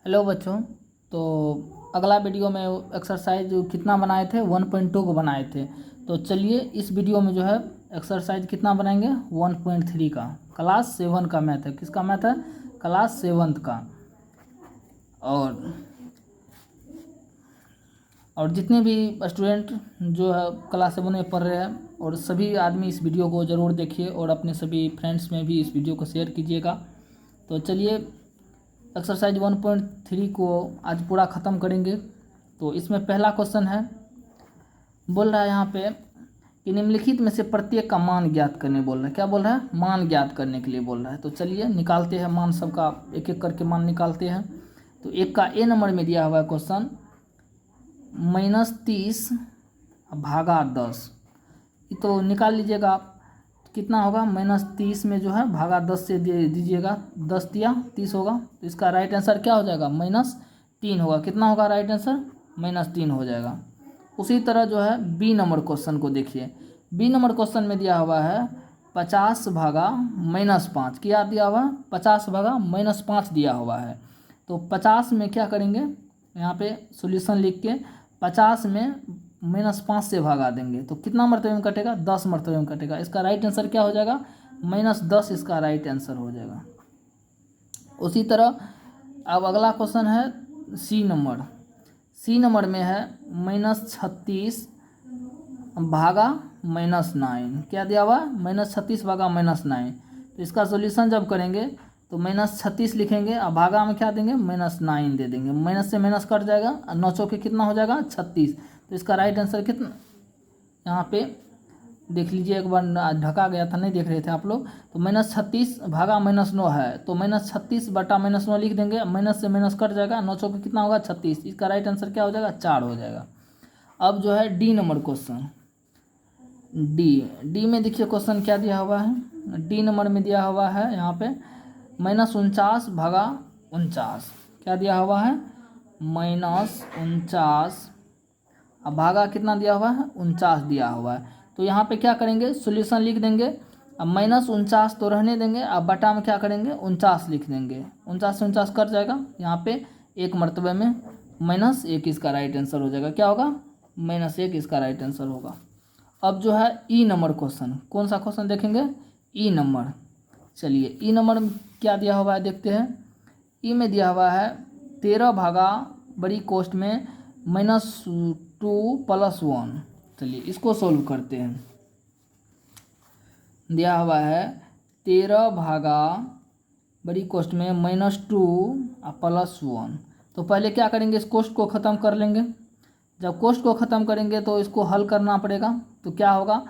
Hello बच्चों। तो अगला वीडियो में एक्सरसाइज कितना बनाए थे 1.2 को बनाए थे। तो चलिए इस वीडियो में जो है एक्सरसाइज कितना बनाएंगे 1.3 का, क्लास 7 का मैथ है। किसका मैथ है? क्लास 7 का। और जितने भी स्टूडेंट जो है क्लास 7 में पढ़ रहे हैं और सभी आदमी इस वीडियो को ज़रूर देखिए और अपने सभी फ्रेंड्स में भी इस वीडियो को शेयर कीजिएगा। तो चलिए एक्सरसाइज 1.3 को आज पूरा ख़त्म करेंगे। तो इसमें पहला क्वेश्चन है, बोल रहा है यहाँ पे कि निम्नलिखित में से प्रत्येक का मान ज्ञात करने बोल रहा है। क्या बोल रहा है? मान ज्ञात करने के लिए बोल रहा है। तो चलिए निकालते हैं मान, सबका एक एक करके मान निकालते हैं। तो एक का ए नंबर में दिया हुआ है क्वेश्चन -30 भागा 10। तो निकाल लीजिएगा आप, कितना होगा? -30 में जो है भागा 10 से दे दीजिएगा, 10 दिया 30 होगा। तो इसका राइट आंसर क्या हो जाएगा? -3 होगा। कितना होगा राइट आंसर? -3 हो जाएगा। उसी तरह जो है बी नंबर क्वेश्चन को देखिए। बी नंबर क्वेश्चन में दिया हुआ है 50 भागा -5। क्या दिया हुआ है? 50 भागा -5 दिया हुआ है। तो 50 में क्या करेंगे, यहाँ पे सॉल्यूशन लिख के 50 में -5 से भागा देंगे तो कितना मरतबे में कटेगा? 10 मरतबे में कटेगा। इसका राइट आंसर क्या हो जाएगा? -10 इसका राइट आंसर हो जाएगा। उसी तरह अब अगला क्वेश्चन है सी नंबर। सी नंबर में है -36 भागा -9। क्या दिया हुआ? -36 भागा -9। तो इसका सॉल्यूशन जब करेंगे तो -36 लिखेंगे और भागा में क्या देंगे? -9 दे देंगे। माइनस से माइनस कट जाएगा और 9 चौके कितना हो जाएगा? 36। तो इसका राइट आंसर कितना, यहाँ पे देख लीजिए एक बार, ढका गया था नहीं देख रहे थे आप लोग। तो -36 भागा -9 है तो -36 बटा -9 लिख देंगे, माइनस से माइनस कट जाएगा, 9 चौके कितना होगा? 36। इसका राइट आंसर क्या हो जाएगा? 4 हो जाएगा। अब जो है डी नंबर क्वेश्चन, डी में देखिए क्वेश्चन क्या दिया हुआ है। डी नंबर में दिया हुआ है यहाँ पे -49 भागा 49। क्या दिया हुआ है? -49 अब भागा कितना दिया हुआ है? 49 दिया हुआ है। तो यहाँ पे क्या करेंगे? सॉल्यूशन लिख देंगे। अब -49 तो रहने देंगे, अब बटा में क्या करेंगे? 49 लिख देंगे। 49 से 49 कट जाएगा, यहाँ पे एक मरतबे में -1 इसका राइट आंसर हो जाएगा। क्या होगा? -1 इसका राइट आंसर होगा। अब जो है ई नंबर क्वेश्चन, कौन सा क्वेश्चन देखेंगे? ई नंबर। चलिए ई नंबर में क्या दिया हुआ है देखते हैं। ई में दिया हुआ है 13 भागा बड़ी कोष्ट में -2 + 1। चलिए इसको सोल्व करते हैं। दिया हुआ है 13 भागा बड़ी कोष्ट में -2 + 1। तो पहले क्या करेंगे? इस कोष्ट को ख़त्म कर लेंगे। जब कोष्ट को ख़त्म करेंगे तो इसको हल करना पड़ेगा। तो क्या होगा?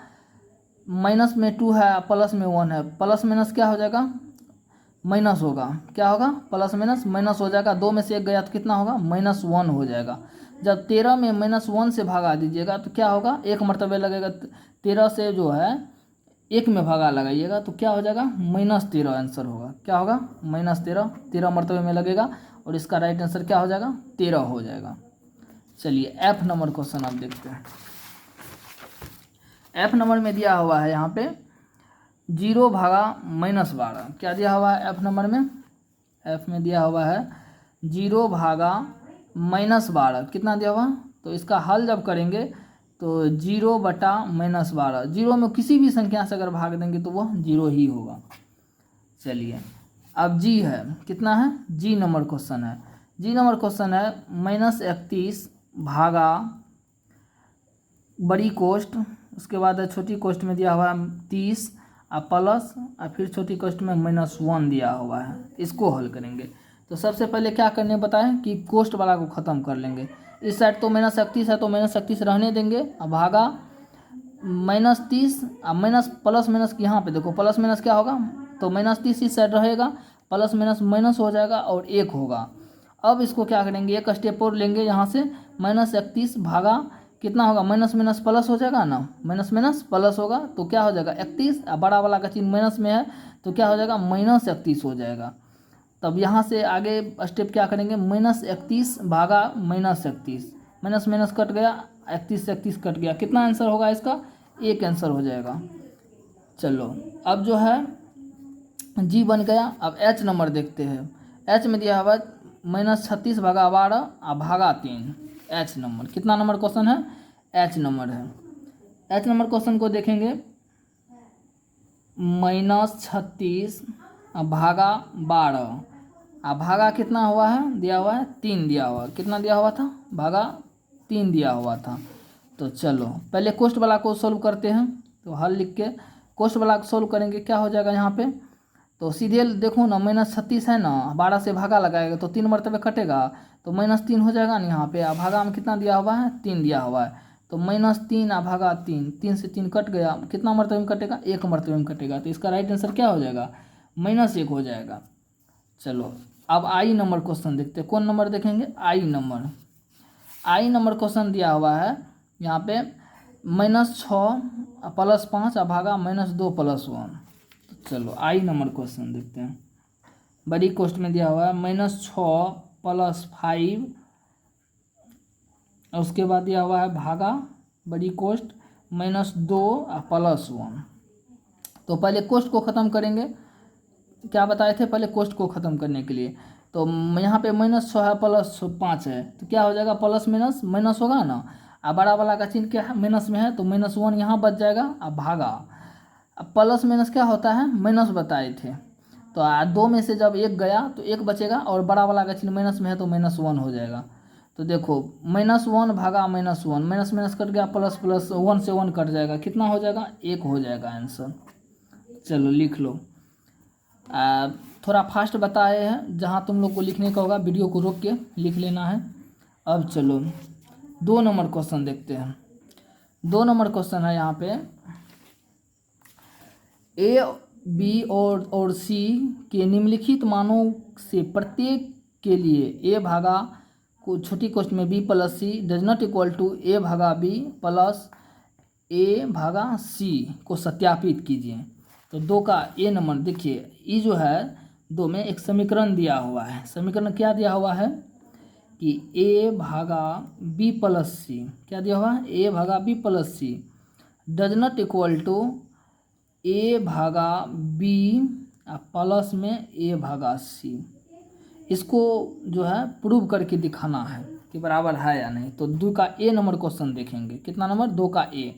माइनस में 2 है, प्लस में 1 है, प्लस माइनस क्या हो जाएगा? माइनस होगा। क्या होगा? प्लस माइनस माइनस हो जाएगा। 2 में से 1 गया तो कितना होगा? -1 हो जाएगा। जब 13 में -1 से भागा दीजिएगा तो क्या होगा? एक मरतबे लगेगा। 13 से जो है 1 में भागा लगाइएगा तो क्या हो जाएगा? -13 आंसर होगा। क्या होगा? -13, 13 मरतबे में लगेगा और इसका राइट आंसर क्या हो जाएगा? 13 हो जाएगा। चलिए एफ नंबर क्वेश्चन आप देखते हैं। एफ नंबर में दिया हुआ है यहाँ पे 0 भागा -12। क्या दिया हुआ है एफ नंबर में? एफ में दिया हुआ है 0 भागा -12। कितना दिया हुआ? तो इसका हल जब करेंगे तो 0 बटा -12, 0 में किसी भी संख्या से अगर भाग देंगे तो वह 0 ही होगा। चलिए अब जी है, कितना है? जी नंबर क्वेश्चन है। जी नंबर क्वेश्चन है -31 भागा बड़ी कोष्ट, उसके बाद छोटी कोष्ट में दिया हुआ है 30 और प्लस और फिर छोटी कोष्ट में -1 दिया हुआ है। इसको हल करेंगे तो सबसे पहले क्या करने बताएं कि कोष्ट वाला को ख़त्म कर लेंगे। इस साइड तो -31 है तो -31 रहने देंगे और भागा -30 और माइनस प्लस माइनस यहाँ पे देखो प्लस माइनस क्या होगा? तो -30 इस साइड रहेगा, प्लस माइनस माइनस हो जाएगा और 1 होगा। अब इसको क्या करेंगे? एक स्टेप और लेंगे यहाँ से, -31 भागा कितना होगा? माइनस माइनस प्लस हो जाएगा ना, माइनस माइनस प्लस होगा तो क्या हो जाएगा? 31। बड़ा वाला का चिन्ह माइनस में है तो क्या हो जाएगा? -31 हो जाएगा। तब यहाँ से आगे स्टेप क्या करेंगे? -31 भागा -31, माइनस माइनस कट गया, 31 से 31 कट गया। कितना आंसर होगा इसका? 1 आंसर हो जाएगा। चलो अब जो है जी बन गया। अब एच नंबर देखते हैं। एच में दिया हुआ -36 भागा 12 और भागा 3 एच नंबर। कितना नंबर क्वेश्चन है? एच नंबर है। एच नंबर क्वेश्चन को देखेंगे, -36 भागा 12 और भागा कितना हुआ है? दिया हुआ है 3 दिया हुआ। कितना दिया हुआ था? भागा 3 दिया हुआ था। तो चलो पहले कोष्ट वाला को सोल्व करते हैं। तो हल लिख के कोष्ट वाला को सोल्व करेंगे, क्या हो जाएगा यहाँ पे? तो सीधे देखो ना, -36 है ना, 12 से भागा लगाएगा तो 3 मरतबे कटेगा, तो -3 हो जाएगा ना यहाँ पे। भागा में कितना दिया हुआ है? 3 दिया हुआ है। तो -3 भागा 3, 3 से 3 कट गया। कितना मरतबे में कटेगा? 1 मरतबे में कटेगा। तो इसका राइट आंसर क्या हो जाएगा? -1 हो जाएगा। चलो अब आई नंबर क्वेश्चन देखते हैं। कौन नंबर देखेंगे? आई नंबर। आई नंबर क्वेश्चन दिया हुआ है यहाँ पे, -6 + 5 भागा -2 + 1। तो चलो आई नंबर क्वेश्चन देखते हैं। बड़ी कोष्ट में दिया हुआ है -6 + 5, और उसके बाद दिया हुआ है भागा बड़ी कोष्ट -2 + 1। तो पहले कोष्ट को ख़त्म करेंगे। क्या बताए थे पहले कोष्ट को ख़त्म करने के लिए? तो यहाँ पे -6 है + 5 है, तो क्या हो जाएगा? प्लस माइनस माइनस होगा ना। अब बड़ा वाला का चिन्ह क्या है? माइनस में है, तो -1 यहाँ बच जाएगा। अब भागा, अब प्लस माइनस क्या होता है? माइनस बताए थे। तो 2 में से जब 1 गया तो 1 बचेगा, और बड़ा वाला का चिन्ह माइनस में है तो -1 हो जाएगा। तो देखो -1 भागा -1, माइनस माइनस कट गया, प्लस प्लस 1 से 1 कट जाएगा। कितना हो जाएगा? 1 हो जाएगा आंसर। चलो लिख लो। थोड़ा फास्ट बताए हैं, जहाँ तुम लोग को लिखने का होगा वीडियो को रोक के लिख लेना है। अब चलो 2 नंबर क्वेश्चन देखते हैं। 2 नंबर क्वेश्चन है यहाँ पे, ए बी और सी के निम्नलिखित मानों से प्रत्येक के लिए a भागा को छोटी कोष्ठ में b + c does not equal to a भागा b + a भागा c को सत्यापित कीजिए। तो 2 का ए नंबर देखिए, ये जो है 2 में एक समीकरण दिया हुआ है। समीकरण क्या दिया हुआ है कि a भागा b + c, क्या दिया हुआ है? a भागा b + c does not equal to a भागा b प्लस में a भागा c। इसको जो है प्रूव करके दिखाना है कि बराबर है या नहीं। तो 2 का ए नंबर क्वेश्चन देखेंगे। कितना नंबर? 2 का ए।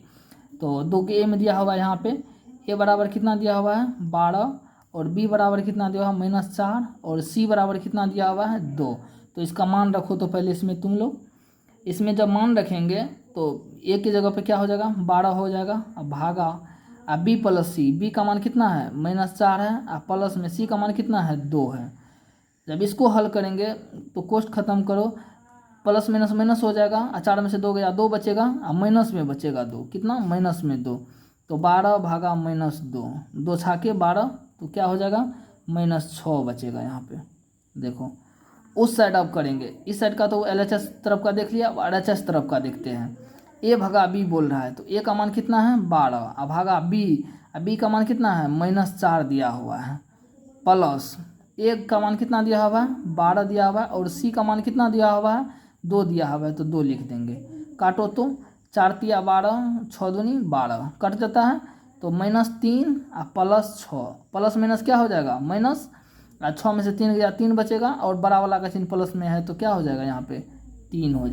तो 2 के ए में दिया हुआ है यहाँ पे a बराबर कितना दिया हुआ है? 12, और b बराबर कितना दिया हुआ है? -4, और c बराबर कितना दिया हुआ है? 2। तो इसका मान रखो। तो पहले इसमें तुम लोग, इसमें जब मान रखेंगे तो a की जगह पे क्या हो जाएगा? 12 हो जाएगा। अब भागा अब b + c, b का मान कितना है? -4 है, और प्लस में c का मान कितना है? 2 है। जब इसको हल करेंगे तो कोष्ट खत्म करो, प्लस माइनस माइनस हो जाएगा, 4 में से 2 गया, 2 बचेगा, और माइनस में बचेगा 2। कितना? माइनस में 2। तो 12 भागा -2, 2 छाके 12, तो क्या हो जाएगा? -6 बचेगा यहाँ पे। देखो उस साइड अब करेंगे, इस साइड का तो LHS तरफ का देख लिया, अब RHS तरफ का देखते हैं। a भागा b बोल रहा है, तो a का मान कितना है? 12, अब भागा b, अब b का मान कितना है? -4 दिया हुआ है, प्लस a का मान कितना दिया हुआ है? 12 दिया हुआ है, और c का मान कितना दिया हुआ है? 2 दिया हुआ है, तो 2 लिख देंगे। काटो तो 4 × 12, 6 दूनी 12 कट जाता है, तो -3 और +6, प्लस माइनस क्या हो जाएगा? माइनस, 6 में से 3 गया, 3 बचेगा, और बड़ा वाला का चिन्ह प्लस में है तो क्या हो जाएगा? यहाँ पे 3 हो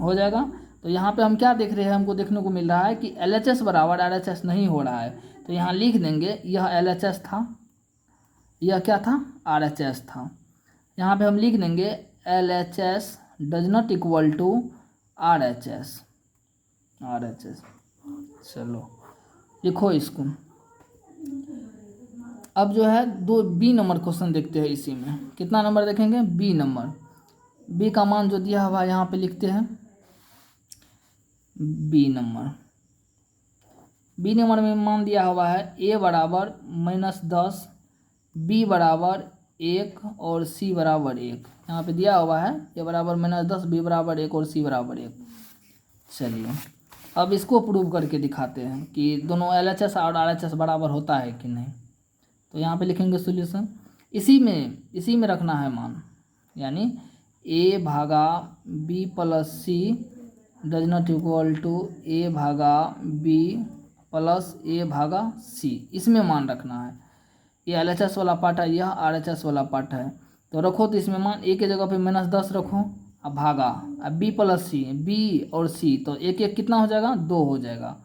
जाएगा। तो यहाँ पे हम क्या देख रहे हैं? हमको देखने को मिल रहा है कि LHS बराबर RHS नहीं हो रहा है। तो यहाँ लिख देंगे यह LHS था, यह क्या था? RHS था। यहाँ पे हम लिख देंगे LHS does not equal to RHS। चलो लिखो इसको। अब जो है 2 बी नंबर क्वेश्चन देखते हैं। इसी में कितना नंबर देखेंगे? B number. बी का मान जो दिया हुआ है यहाँ पे लिखते हैं। बी नंबर में मान दिया हुआ है a बराबर -10, b बराबर 1 और c बराबर 1। यहाँ पे दिया हुआ है a बराबर -10, b बराबर 1 और c बराबर 1। चलिए अब इसको प्रूव करके दिखाते हैं कि दोनों LHS और RHS बराबर होता है कि नहीं। तो यहाँ पे लिखेंगे सॉल्यूशन, इसी में रखना है मान, यानी a भागा b + c does not equal to a भागा b + a भागा c, इसमें मान रखना है। ये LHS वाला पार्ट है, यह RHS वाला पार्ट है। तो रखो, तो इसमें मान ए के जगह पे -10 रखो, अब भागा, अब बी प्लस सी, बी और सी, तो एक एक कितना हो जाएगा, 2 हो जाएगा।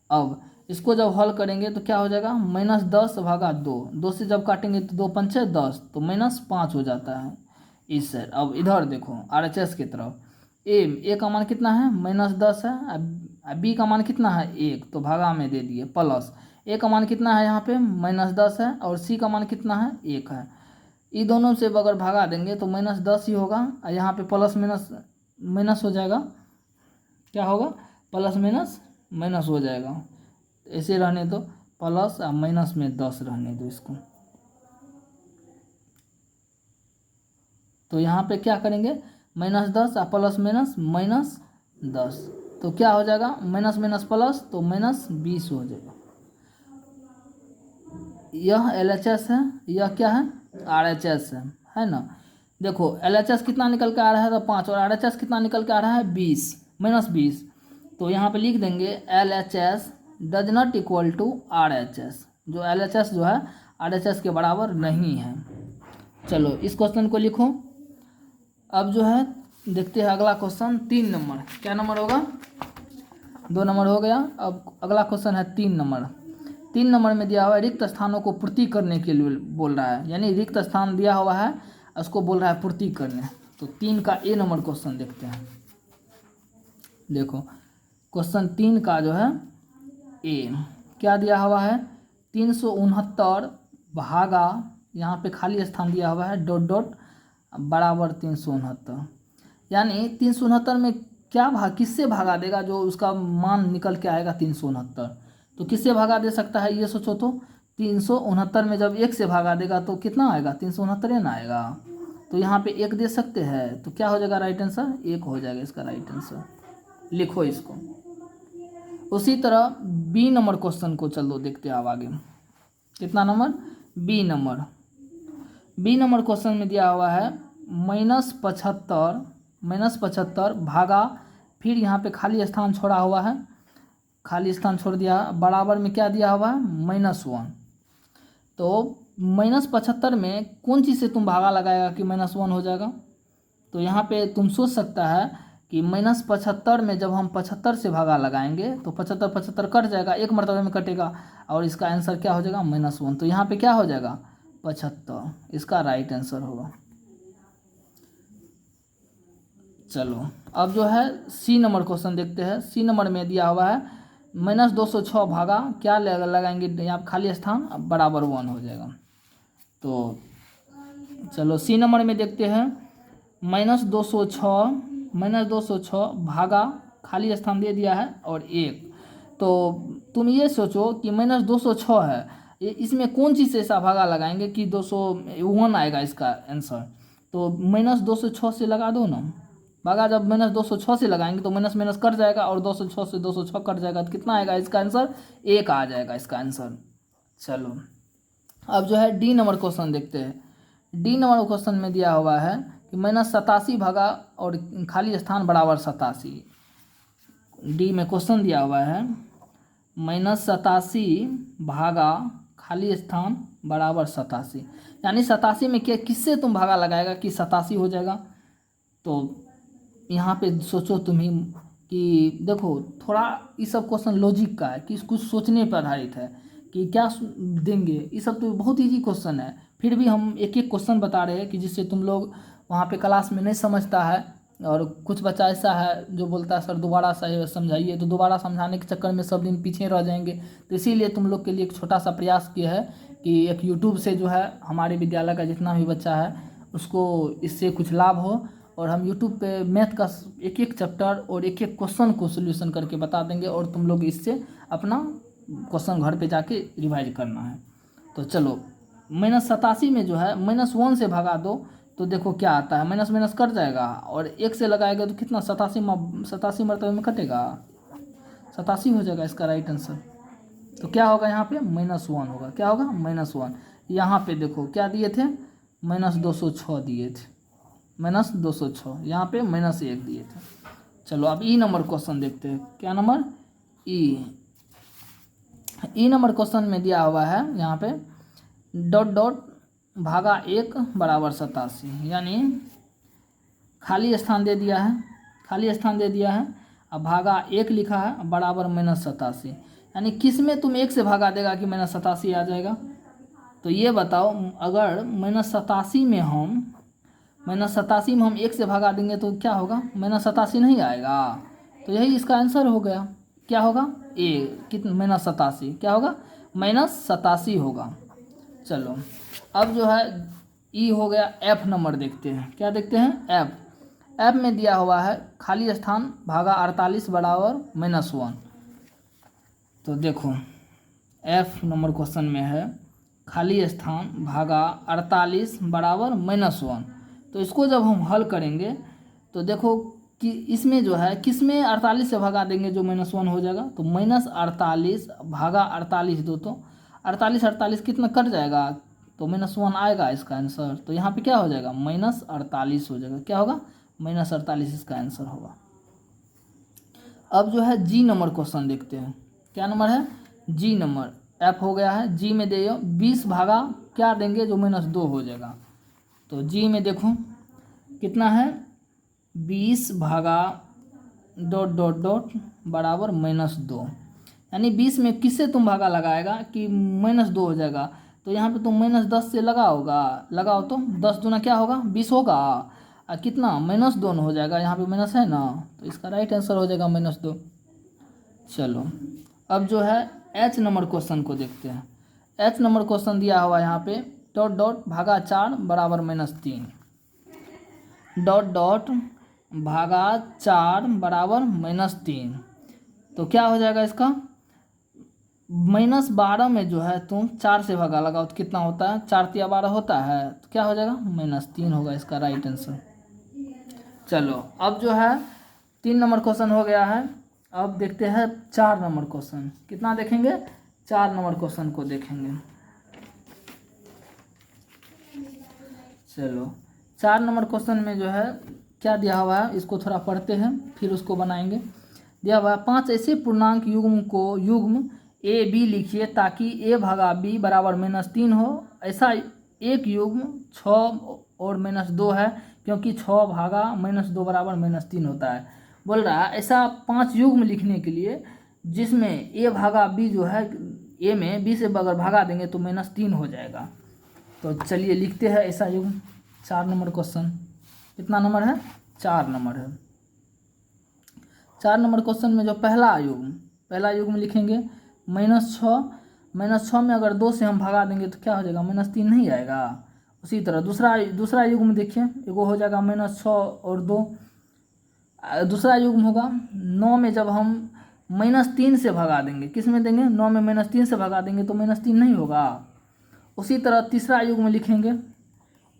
अब इसको जब हल करेंगे तो क्या हो जाएगा, -10 भागा 2, 2 से जब काटेंगे तो 2 पंचे 10, तो -5 हो जाता है इस साइड। अब इधर देखो RHS की तरफ, ए का मान कितना है, -10 है, अब बी का मान कितना है 1, तो भागा में दे दिए, प्लस ए का मान कितना है यहाँ पे -10 है, और सी का मान कितना है 1 है। ये दोनों से अगर भागा देंगे तो -10 ही होगा, और यहाँ पे प्लस माइनस माइनस हो जाएगा, क्या होगा, प्लस माइनस माइनस हो जाएगा। ऐसे रहने दो, प्लस और माइनस में 10 रहने दो इसको। तो यहाँ पे क्या करेंगे, -10 और प्लस माइनस -10, तो क्या हो जाएगा, माइनस माइनस प्लस, तो -20 हो जाएगा। यह LHS है, यह क्या है, RHS है ना। देखो LHS कितना निकल के आ रहा है, तो 5, और RHS कितना निकल के आ रहा है, 20, -20। तो यहाँ पे लिख देंगे LHS does not equal to RHS, जो LHS जो है RHS के बराबर नहीं है। चलो इस क्वेश्चन को लिखो। अब जो है देखते हैं अगला क्वेश्चन, 3 नंबर, क्या नंबर होगा, 2 नंबर हो गया। अब अगला क्वेश्चन है 3 नंबर। 3 नंबर में दिया हुआ है रिक्त स्थानों को पूर्ति करने के लिए बोल रहा है, यानी रिक्त स्थान दिया हुआ है उसको बोल रहा है पूर्ति करने। तो 3 का ए नंबर क्वेश्चन देखते हैं। देखो क्वेश्चन 3 का जो है ए, क्या दिया हुआ है, 369 भागा, यहाँ पे खाली स्थान दिया हुआ है डॉट डॉट बराबर 369, यानी 369 में क्या भाग, किससे भागा देगा, जो उसका मान निकल के आएगा 369, तो किससे भागा दे सकता है, ये सोचो तो 369 में जब 1 से भागा देगा तो कितना आएगा, 369 ना आएगा। तो यहाँ पे 1 दे सकते हैं, तो क्या हो जाएगा राइट आंसर, 1 हो जाएगा इसका राइट आंसर। लिखो इसको। उसी तरह बी नंबर क्वेश्चन को चलो देखते हैं अब आगे, कितना number, B number. B number question में दिया हुआ है -75 भागा, फिर यहाँ पे खाली स्थान छोड़ा हुआ है, खाली स्थान छोड़ दिया, बराबर में क्या दिया हुआ है, -1। तो -75 में कौन चीज़ से तुम भागा लगाएगा कि -1 हो जाएगा, तो यहाँ पे तुम सोच सकता है कि -75 में जब हम 75 से भागा लगाएंगे तो 75 कट जाएगा, एक मरतबे में कटेगा, और इसका आंसर क्या हो जाएगा, -1। तो यहाँ पे क्या हो जाएगा, 75, इसका राइट आंसर होगा। चलो अब जो है सी नंबर क्वेश्चन देखते हैं। सी नंबर में दिया हुआ है -206 भागा, क्या लगाएंगे यहाँ खाली स्थान, बराबर 1 हो जाएगा। तो चलो सी नंबर में देखते हैं, -206 भागा, खाली स्थान दे दिया है और 1। तो तुम ये सोचो कि -206 है, इसमें कौन चीज़ से ऐसा भागा लगाएंगे कि 201 आएगा इसका आंसर। तो -206 से लगा दो ना, भागा जब -206 से लगाएंगे तो माइनस माइनस कट जाएगा, और 206 से 206 कट जाएगा, तो कितना आएगा इसका आंसर, 1 आ जाएगा इसका आंसर। चलो अब जो है डी नंबर क्वेश्चन देखते हैं। डी नंबर क्वेश्चन में दिया हुआ है कि -87 भागा और खाली स्थान बराबर 87। डी में क्वेश्चन दिया हुआ है -87 भागा खाली स्थान बराबर 87, यानी 87 में क्या, किससे तुम भागा लगाएगा कि 87 हो जाएगा। तो यहाँ पे सोचो तुम ही कि देखो थोड़ा ये सब क्वेश्चन लॉजिक का है, कि कुछ सोचने पर आधारित है कि क्या देंगे, ये सब तो बहुत इजी क्वेश्चन है, फिर भी हम एक एक क्वेश्चन बता रहे हैं कि जिससे तुम लोग वहाँ पे क्लास में नहीं समझता है, और कुछ बच्चा ऐसा है जो बोलता है सर दोबारा समझाइए, तो दोबारा समझाने के चक्कर में सब दिन पीछे रह जाएंगे। तो इसीलिए तुम लोग के लिए एक छोटा सा प्रयास किया है कि एक यूट्यूब से जो है हमारे विद्यालय का जितना भी बच्चा है उसको इससे कुछ लाभ हो, और हम यूट्यूब पे मैथ का एक एक चैप्टर और एक एक क्वेश्चन को सोल्यूशन करके बता देंगे, और तुम लोग इससे अपना क्वेश्चन घर पे जाके रिवाइज करना है। तो चलो -87 में जो है -1 से भगा दो, तो देखो क्या आता है, माइनस माइनस कट जाएगा, और 1 से लगाएगा तो कितना 87 मरतबे में कटेगा, 87 हो जाएगा इसका राइट आंसर। तो क्या होगा यहाँ पे, -1 होगा, क्या होगा, -1। यहाँ पे देखो क्या दिए थे, -206 दिए थे, -206, यहाँ पे -1 दिए थे। चलो अब ई नंबर क्वेश्चन देखते हैं, क्या नंबर, ई नंबर क्वेश्चन में दिया हुआ है यहाँ पे डॉट डॉट भागा 1 बराबर 87, यानी खाली स्थान दे दिया है, खाली स्थान दे दिया है, अब भागा 1 लिखा है बराबर -87, यानी किस में तुम 1 से भागा देगा कि -87 आ जाएगा। तो ये बताओ, अगर -87 में हम हम 1 से भगा देंगे तो क्या होगा, -87 नहीं आएगा। तो यही इसका आंसर हो गया। क्या होगा, ए कितना, -87 क्या होगा, -87 होगा। चलो अब जो है ई हो गया। एफ नंबर देखते हैं, क्या देखते हैं, एफ। एफ में दिया हुआ है खाली स्थान भागा 48 बराबर -1। तो देखो एफ नंबर क्वेश्चन में है खाली स्थान भागा 48 बराबर -1। तो इसको जब हम हल करेंगे तो देखो कि इसमें जो है किस में 48 से भगा देंगे जो -1 हो जाएगा। तो -48 भागा 48 दो, तो 48 कितना कट जाएगा, तो -1 आएगा इसका आंसर। तो यहाँ पे क्या हो जाएगा, -48 हो जाएगा। क्या होगा, -48 इसका आंसर होगा। अब जो है जी नंबर क्वेश्चन देखते हैं। क्या नंबर है, जी नंबर। एफ हो गया है, जी में दे 20 भागा क्या देंगे जो -2 हो जाएगा। तो जी में देखो कितना है, 20 भागा ... बराबर -2, यानी 20 में किससे तुम भागा लगाएगा कि -2 हो जाएगा। तो यहाँ पे तुम -10 से लगाओ तो 10 दूना क्या होगा, 20 होगा, और कितना -2 हो जाएगा, यहाँ पे माइनस है ना, तो इसका राइट आंसर हो जाएगा -2। चलो अब जो है एच नंबर क्वेश्चन को देखते हैं। एच नंबर क्वेश्चन दिया हुआ है यहाँ पे भागा 4 बराबर -3, भागा 4 बराबर -3। तो क्या हो जाएगा इसका, -12 में जो है तुम 4 से भागा लगाओ तो कितना होता है, 4 तिया 12 होता है, तो क्या हो जाएगा, -3 होगा इसका राइट आंसर। चलो अब जो है 3 नंबर क्वेश्चन हो गया है। अब देखते हैं 4 नंबर क्वेश्चन। कितना देखेंगे, 4 नंबर क्वेश्चन को देखेंगे। चलो 4 नंबर क्वेश्चन में जो है क्या दिया हुआ है, इसको थोड़ा पढ़ते हैं फिर उसको बनाएंगे। दिया हुआ है 5 ऐसे पूर्णांक युग्म ए बी लिखिए ताकि a भागा b बराबर -3 हो। ऐसा एक युग्म 6 और -2 है, क्योंकि 6 भागा -2 बराबर -3 होता है। बोल रहा है ऐसा 5 युग्म लिखने के लिए जिसमें a भागा b जो है, a में b से अगर भागा देंगे तो -3 हो जाएगा। तो चलिए लिखते हैं ऐसा युग्म। 4 नंबर क्वेश्चन कितना नंबर है, 4 नंबर है। 4 नंबर क्वेश्चन में जो पहला युग्म लिखेंगे -6 में अगर 2 से हम भगा देंगे तो क्या हो जाएगा, -3 नहीं आएगा। उसी तरह दूसरा युग्म देखिए, एगो हो जाएगा -6 और 2। दूसरा युग्म होगा 9 में जब हम -3 से भगा देंगे, किस में देंगे, 9 में -3 से भगा देंगे तो -3 नहीं होगा। उसी तरह तीसरा युग्म लिखेंगे।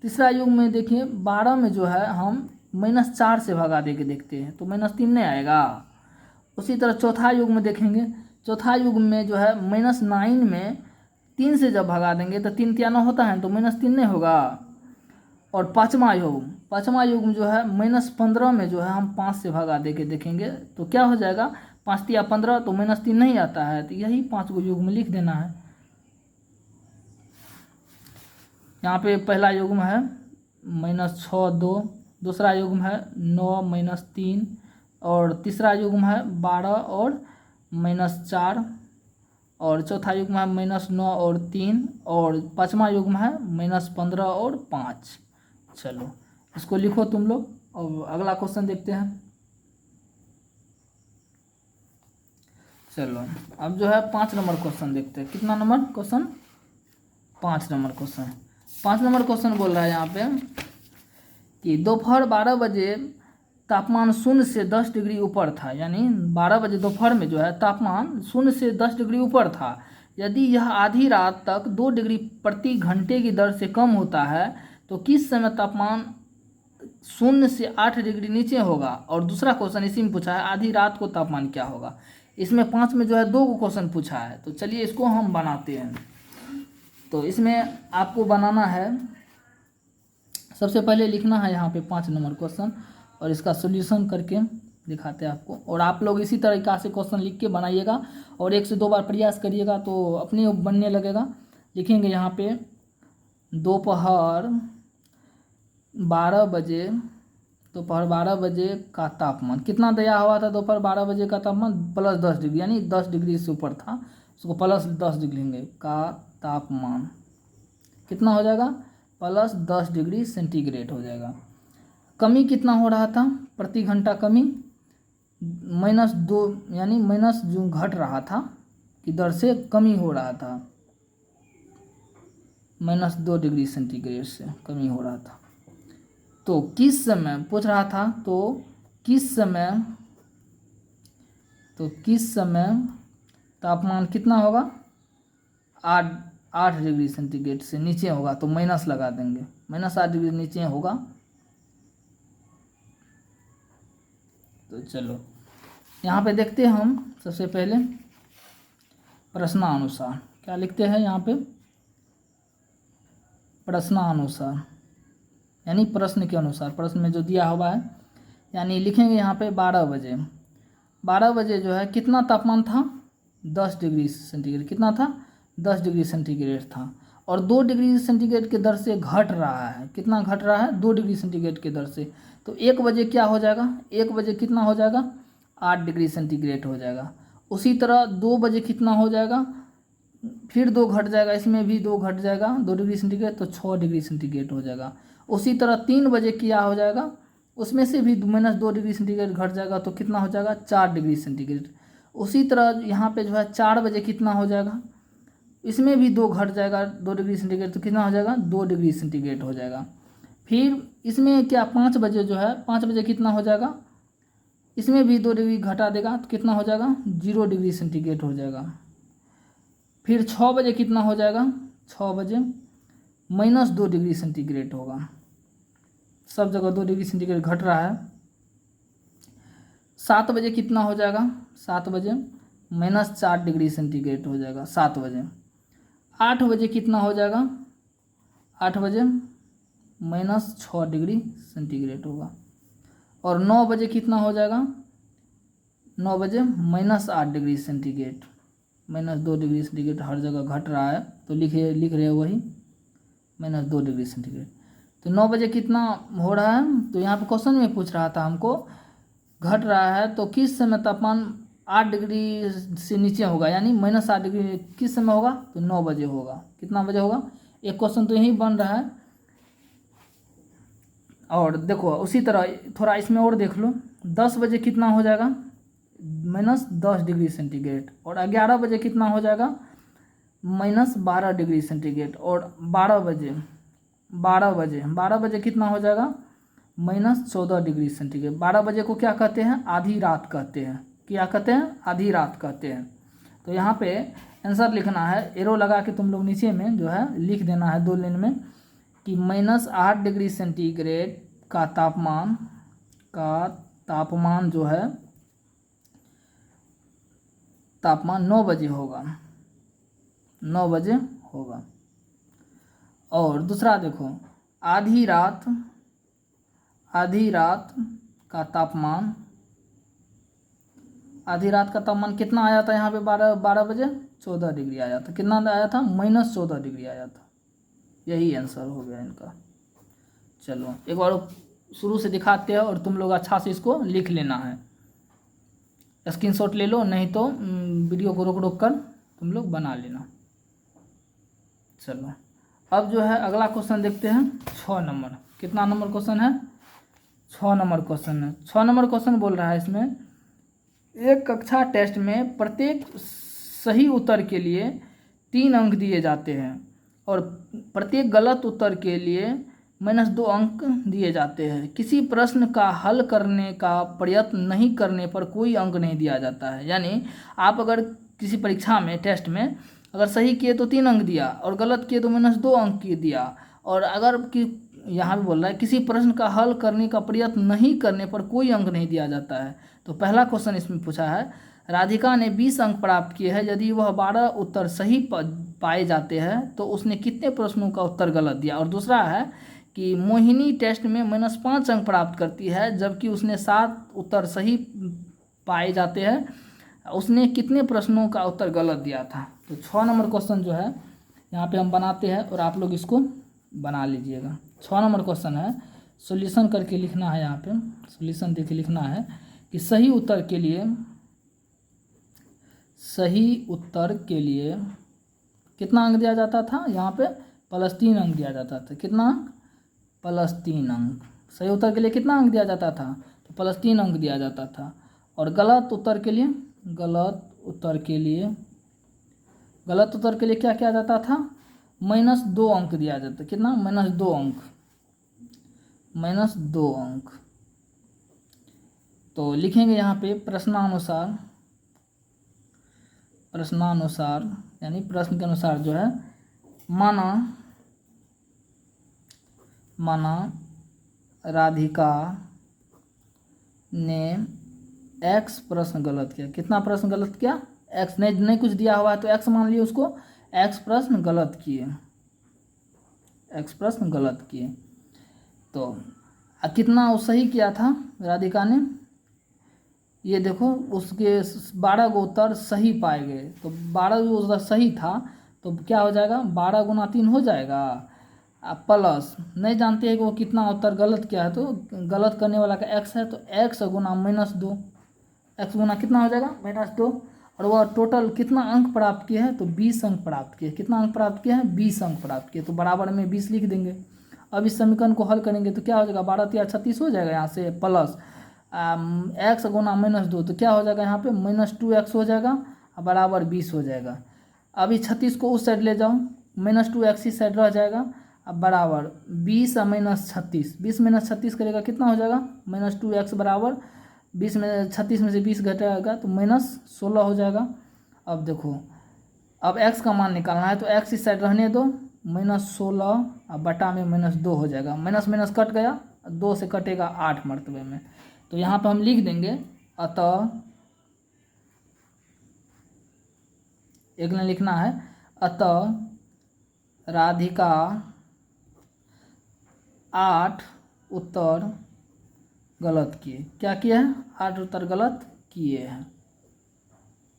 तीसरा युग्म में देखिए 12 में जो है हम -4 से भगा दे के देखते हैं तो -3 नहीं आएगा। उसी तरह चौथा युग्म देखेंगे। चौथा युग्म में जो है -9 में 3 से जब भगा देंगे तो 3 तिया 9 होता है तो -3 नहीं होगा। और पाँचवा युग्म जो है -15 में जो है हम 5 से भगा दे के देखेंगे तो क्या हो जाएगा, 5 तिया 15 तो -3 नहीं आता है। तो यही 5 गो युग्म लिख देना है। यहाँ पे पहला युग्म है -6 2, दूसरा युग्म है 9 -3, और तीसरा युग्म है 12 और -4, और चौथा युग्म है -9 और 3, और पाँचवा युग्म है -15 और 5। चलो इसको लिखो तुम लोग और अगला क्वेश्चन देखते हैं। चलो अब जो है 5 नंबर क्वेश्चन देखते हैं। कितना number question, 5 number question. 5 number question बोल रहा है यहाँ पे कि दोपहर 12 बजे तापमान 0 से 10 डिग्री ऊपर था, यानी 12 बजे दोपहर में जो है तापमान 0 से 10 डिग्री ऊपर था। यदि यह आधी रात तक 2 डिग्री प्रति घंटे की दर से कम होता है तो किस समय तापमान 0 से 8 डिग्री नीचे होगा। और दूसरा क्वेश्चन इसी में पूछा है आधी रात को तापमान क्या होगा। इसमें 5 में जो है 2 क्वेश्चन पूछा है, तो चलिए इसको हम बनाते हैं। तो इसमें आपको बनाना है, सबसे पहले लिखना है यहाँ पे 5 नंबर क्वेश्चन और इसका सॉल्यूशन करके दिखाते हैं आपको। और आप लोग इसी तरीक़ा से क्वेश्चन लिख के बनाइएगा और 1 से 2 बार प्रयास करिएगा तो अपने बनने लगेगा। लिखेंगे यहाँ पे दोपहर 12 बजे का तापमान कितना दिया हुआ था? दोपहर 12 बजे का तापमान +10 डिग्री, यानी 10 डिग्री से ऊपर था, उसको +10 डिग्री लेंगे का तापमान कितना हो जाएगा? +10 डिग्री सेंटीग्रेड हो जाएगा। कमी कितना हो रहा था प्रति घंटा? कमी -2, यानी माइनस जो घट रहा था कि दर से कमी हो रहा था, -2 डिग्री सेंटीग्रेड से कमी हो रहा था। तो किस समय पूछ रहा था, तो किस समय तापमान कितना होगा? 8 डिग्री सेंटीग्रेड से नीचे होगा, तो माइनस लगा देंगे, -8 डिग्री नीचे होगा। तो चलो यहाँ पे देखते हैं हम सबसे पहले प्रश्नानुसार क्या लिखते हैं यहाँ पे? प्रश्नानुसार यानी प्रश्न के अनुसार, प्रश्न में जो दिया हुआ है, यानी लिखेंगे यहाँ पे 12 बजे जो है कितना तापमान था? 10 डिग्री सेंटीग्रेड। कितना था? 10 डिग्री सेंटीग्रेड था, और 2 डिग्री सेंटीग्रेड के दर से घट रहा है। कितना घट रहा है? 2 डिग्री सेंटीग्रेड के दर से। तो 1 बजे क्या हो जाएगा? 1 बजे कितना हो जाएगा? 8 डिग्री सेंटीग्रेड हो जाएगा। उसी तरह 2 बजे कितना हो जाएगा? फिर 2 घट जाएगा, इसमें भी 2 घट जाएगा, 2 डिग्री सेंटीग्रेड, तो 6 डिग्री सेंटीग्रेड हो जाएगा। उसी तरह 3 बजे क्या हो जाएगा? उसमें से भी -2 डिग्री सेंटीग्रेड घट जाएगा, तो कितना हो जाएगा? 4 डिग्री सेंटीग्रेड। उसी तरह यहाँ पे जो है 4 बजे कितना हो जाएगा? इसमें भी 2 घट जाएगा, 2 डिग्री सेंटीग्रेड, तो कितना हो जाएगा? 2 डिग्री सेंटीग्रेड हो जाएगा। फिर इसमें क्या 5 बजे जो है, 5 बजे कितना हो जाएगा? इसमें भी 2 डिग्री घटा देगा, तो कितना हो जाएगा? 0 डिग्री सेंटीग्रेड हो जाएगा। फिर 6 बजे कितना हो जाएगा? 6 बजे -2 डिग्री सेंटीग्रेड होगा। सब जगह 2 डिग्री सेंटीग्रेड घट रहा है। 7 बजे कितना हो जाएगा? 7 बजे -4 डिग्री सेंटीग्रेड हो जाएगा 7 बजे। 8 बजे कितना हो जाएगा? 8 बजे -6 डिग्री सेंटीग्रेड होगा। और 9 बजे कितना हो जाएगा? 9 बजे -8 डिग्री सेंटीग्रेड, -2 डिग्री सेंटीग्रेड हर जगह घट रहा है, तो लिख रहे हो वही -2 डिग्री सेंटीग्रेड। तो 9 बजे कितना हो रहा है? तो यहाँ पे क्वेश्चन में पूछ रहा था हमको घट रहा है, तो किस समय तापमान 8 डिग्री से नीचे होगा, यानी -8 डिग्री किस समय होगा? तो 9 बजे होगा। कितना बजे होगा? एक क्वेश्चन तो यही बन रहा है। और देखो उसी तरह थोड़ा इसमें और देख लो, 10 बजे कितना हो जाएगा? -10 डिग्री सेंटीग्रेड। और 11 बजे कितना हो जाएगा? -12 डिग्री सेंटीग्रेड। और 12 बजे कितना हो जाएगा? -14 डिग्री सेंटीग्रेड। 12 बजे को क्या कहते हैं? आधी रात कहते हैं। क्या कहते हैं? आधी रात कहते हैं। तो यहाँ पे आंसर लिखना है, एरो लगा के तुम लोग नीचे में जो है लिख देना है 2 लाइन में कि -8 डिग्री सेंटीग्रेड का तापमान जो है, तापमान 9 बजे होगा, 9 बजे होगा। और दूसरा देखो, आधी रात का तापमान, आधी रात का तापमान कितना आया था यहाँ पे? 12 बजे 14 डिग्री आया था। कितना आया था? -14 डिग्री आया था। यही आंसर हो गया इनका। चलो एक बार शुरू से दिखाते हैं और तुम लोग अच्छा से इसको लिख लेना है। स्क्रीनशॉट ले लो, नहीं तो वीडियो को रोक कर तुम लोग बना लेना। चलो अब जो है अगला क्वेश्चन देखते हैं, 6 नंबर। कितना नंबर क्वेश्चन है? 6 नंबर क्वेश्चन है। 6 नंबर क्वेश्चन बोल रहा है इसमें, एक कक्षा टेस्ट में प्रत्येक सही उत्तर के लिए 3 अंक दिए जाते हैं और प्रत्येक गलत उत्तर के लिए -2 अंक दिए जाते हैं। किसी प्रश्न का हल करने का प्रयत्न नहीं करने पर कोई अंक नहीं दिया जाता है। यानी आप अगर किसी परीक्षा में, टेस्ट में अगर सही किए तो 3 अंक दिया और गलत किए तो -2 अंक दिया। और अगर कि यहाँ भी बोल रहा है किसी प्रश्न का हल करने का प्रयत्न नहीं करने पर कोई अंक नहीं दिया जाता है। तो पहला क्वेश्चन इसमें पूछा है, राधिका ने 20 अंक प्राप्त किए हैं, यदि वह 12 उत्तर सही पाए जाते हैं तो उसने कितने प्रश्नों का उत्तर गलत दिया। और दूसरा है कि मोहिनी टेस्ट में -5 अंक प्राप्त करती है, जबकि उसने 7 उत्तर सही पाए जाते हैं, उसने कितने प्रश्नों का उत्तर गलत दिया था। तो 6 नंबर क्वेश्चन जो है यहाँ पे हम बनाते हैं और आप लोग इसको बना लीजिएगा। 6 नंबर क्वेश्चन है, सॉल्यूशन करके लिखना है। यहाँ पे सॉल्यूशन देके लिखना है कि सही उत्तर के लिए कितना अंक दिया जाता था। यहाँ पे +3 अंक दिया जाता था। कितना अंक? +3 अंक। सही उत्तर के लिए कितना अंक दिया जाता था? तो +3 अंक दिया जाता था। और गलत उत्तर के लिए क्या किया जाता था? -2 अंक दिया जाता। कितना? -2 अंक। तो लिखेंगे यहाँ पे प्रश्नानुसार यानी प्रश्न के अनुसार जो है, माना राधिका ने x प्रश्न गलत किया। कितना प्रश्न गलत किया? x। नहीं कुछ दिया हुआ है तो x मान लिए उसको। x प्रश्न गलत किए। तो कितना वो सही किया था राधिका ने? ये देखो, उसके 12 गो उत्तर सही पाए गए। तो 12 जो उत्तर सही था तो क्या हो जाएगा? 12 गुना 3 हो जाएगा। प्लस नहीं जानते हैं कि वो कितना उत्तर गलत किया है, तो गलत करने वाला का x है, तो x गुना -2। x गुना कितना हो जाएगा? -2। और वह टोटल कितना अंक प्राप्त किए हैं? तो 20 अंक प्राप्त किए। कितना अंक प्राप्त किए हैं? 20 अंक प्राप्त किए। तो बराबर में 20 लिख देंगे। अब इस समीकरण को हल करेंगे तो क्या हो जाएगा? 12 × 36 हो जाएगा। यहाँ से प्लस x गुना -2, तो क्या हो जाएगा? यहाँ पे -2x हो जाएगा और बराबर 20 हो जाएगा। अभी 36 को उस साइड ले जाओ, -2x इस साइड रह जाएगा। अब बराबर 20 और -36, 20 - 36 करेगा कितना हो जाएगा? -2x बराबर 20 में 36 में से 20 घटेगा तो -16 हो जाएगा। अब देखो, अब x का मान निकालना है तो x इस साइड रहने दो, -16 और बटा में -2 हो जाएगा। माइनस कट गया, 2 से कटेगा 8 मरतबे में। तो यहाँ पर हम लिख देंगे, अतः एक लाइन लिखना है, अतः राधिका 8 उत्तर गलत किए। क्या किए हैं? 8 उत्तर गलत किए हैं।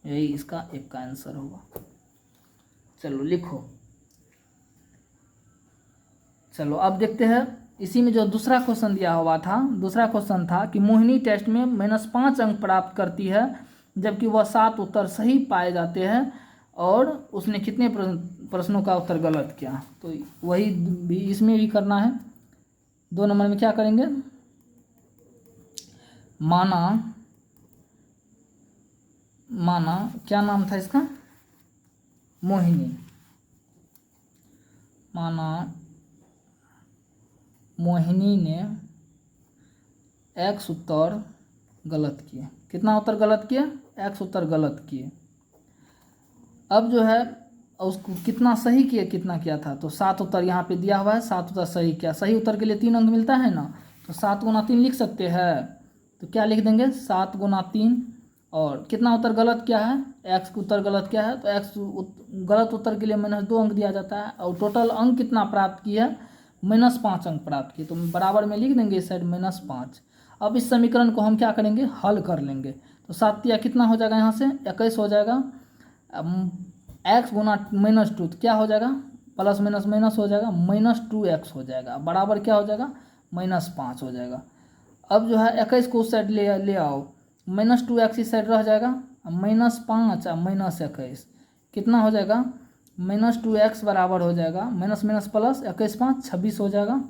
यही इसका एक का आंसर होगा। चलो लिखो। चलो अब देखते हैं, इसी में जो दूसरा क्वेश्चन दिया हुआ था, दूसरा क्वेश्चन था कि मोहिनी टेस्ट में -5 अंक प्राप्त करती है जबकि वह 7 उत्तर सही पाए जाते हैं और उसने कितने प्रश्नों का उत्तर गलत किया। तो वही भी इसमें भी करना है। 2 नंबर में क्या करेंगे? माना क्या नाम था इसका? मोहिनी। माना मोहिनी ने x उत्तर गलत किए। कितना उत्तर गलत किए? x उत्तर गलत किए। अब जो है उसको कितना सही किया, कितना किया था? तो 7 उत्तर यहाँ पे दिया हुआ है, 7 उत्तर सही किया। सही उत्तर के लिए 3 अंक मिलता है ना, तो 7 गुना 3 लिख सकते हैं। तो क्या लिख देंगे? 7 गुना 3। और कितना उत्तर गलत किया है? x उत्तर गलत किया है, तो x गलत उत्तर के लिए -2 अंक दिया जाता है। और टोटल अंक कितना प्राप्त किया है? -5 अंक प्राप्त किए। तो बराबर में लिख देंगे इस साइड -5। अब इस समीकरण को हम क्या करेंगे? हल कर लेंगे। तो 7 या कितना हो जाएगा? यहाँ से 21 हो जाएगा। x गुना -2 तो क्या हो जाएगा? प्लस माइनस हो जाएगा, -2x हो जाएगा। बराबर क्या हो जाएगा? -5 हो जाएगा। अब जो है 21 को उस साइड ले आओ, -2x इस साइड रह जाएगा, -5 और -21 कितना हो जाएगा? -2x बराबर हो जाएगा, माइनस प्लस 21 5 26 हो जाएगा।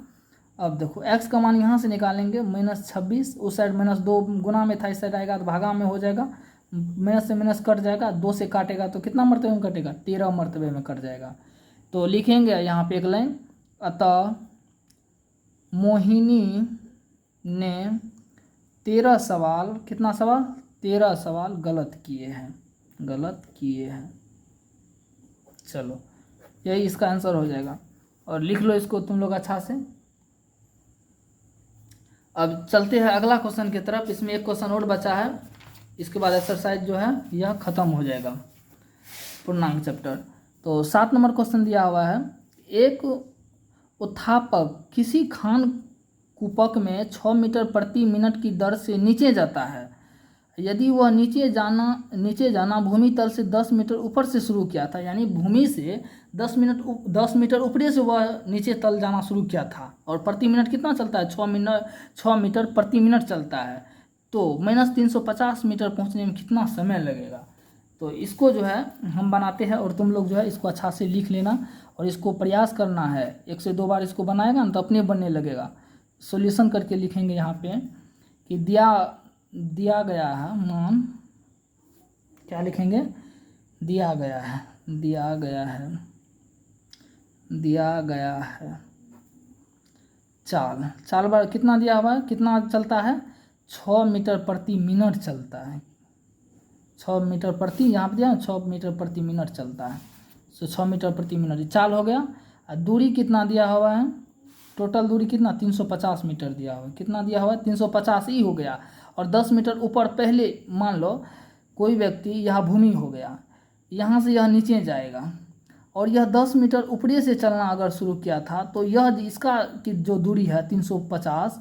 अब देखो x का मान यहाँ से निकालेंगे, -26 उस साइड -2 गुना में था, इस साइड आएगा तो भागा में हो जाएगा। माइनस से माइनस कट जाएगा, 2 से काटेगा तो कितना मरतबे में कटेगा? 13 मरतबे में कट जाएगा। तो लिखेंगे यहाँ पे एक लाइन, अतः मोहिनी ने 13 सवाल, कितना सवाल? 13 सवाल गलत किए हैं। चलो यही इसका आंसर हो जाएगा। और लिख लो इसको तुम लोग अच्छा से। अब चलते हैं अगला क्वेश्चन की तरफ। इसमें एक क्वेश्चन और बचा है, इसके बाद एक्सरसाइज जो है यह खत्म हो जाएगा, पूर्णांक चैप्टर। तो 7 नंबर क्वेश्चन दिया हुआ है, एक उत्थापक किसी खान कूपक में 6 मीटर प्रति मिनट की दर से नीचे जाता है। यदि वह नीचे जाना भूमि तल से 10 मीटर ऊपर से शुरू किया था, यानी भूमि से 10 मीटर ऊपरे से वह नीचे तल जाना शुरू किया था, और प्रति मिनट कितना चलता है, 6 मीटर प्रति मिनट चलता है, तो -350 मीटर पहुंचने में कितना समय लगेगा। तो इसको जो है हम बनाते हैं, और तुम लोग जो है इसको अच्छा से लिख लेना, और इसको प्रयास करना है। 1 से 2 बार इसको बनाएगा ना तो अपने बनने लगेगा। सॉल्यूशन करके लिखेंगे यहाँ पे कि दिया गया है मान, क्या लिखेंगे, दिया गया है चाल बार कितना दिया हुआ है, कितना चलता है, 6 मीटर प्रति मिनट चलता है। 6 मीटर प्रति, यहाँ पे दिया 6 मीटर प्रति मिनट चलता है, तो 6 मीटर प्रति मिनट चाल हो गया। और दूरी कितना दिया हुआ है, टोटल दूरी कितना, 350 मीटर दिया हुआ है। कितना दिया हुआ है, 350 ही हो गया। और 10 मीटर ऊपर, पहले मान लो कोई व्यक्ति, यह भूमि हो गया, यहाँ से यह नीचे जाएगा, और यह 10 मीटर ऊपरी से चलना अगर शुरू किया था, तो यह इसका की जो दूरी है 350,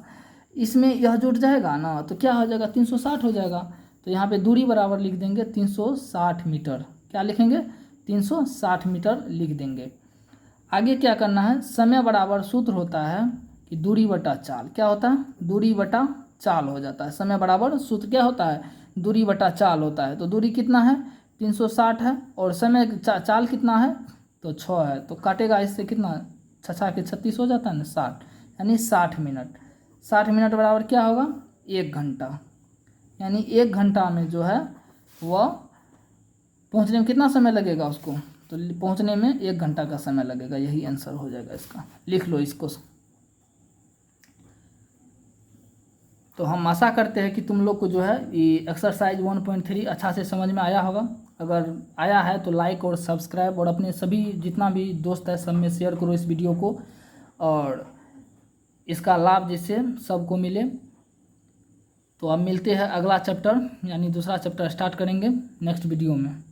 इसमें यह जुड़ जाएगा ना, तो क्या हो जाएगा, 360 हो जाएगा। तो यहाँ पे दूरी बराबर लिख देंगे 360 मीटर। क्या लिखेंगे, 360 मीटर लिख देंगे। आगे क्या करना है, समय बराबर सूत्र होता है कि दूरी बटा चाल। क्या होता है, दूरी बटा चाल हो जाता है। समय बराबर सूत्र क्या होता है, दूरी बटा चाल होता है। तो दूरी कितना है, 360 है, और समय चाल कितना है, तो 6 है। तो काटेगा इससे कितना, 6 के 36 हो जाता है ना, 60, यानी 60 मिनट। 60 मिनट बराबर क्या होगा, 1 घंटा। यानी 1 घंटा में जो है वह पहुंचने में कितना समय लगेगा उसको, तो पहुंचने में 1 घंटा का समय लगेगा। यही आंसर हो जाएगा इसका, लिख लो इसको। तो हम आशा करते हैं कि तुम लोग को जो है ये एक्सरसाइज 1.3 अच्छा से समझ में आया होगा। अगर आया है तो लाइक और सब्सक्राइब, और अपने सभी जितना भी दोस्त है सब में शेयर करो इस वीडियो को, और इसका लाभ जिससे सबको मिले। तो अब मिलते हैं अगला चैप्टर, यानी दूसरा चैप्टर स्टार्ट करेंगे नेक्स्ट वीडियो में।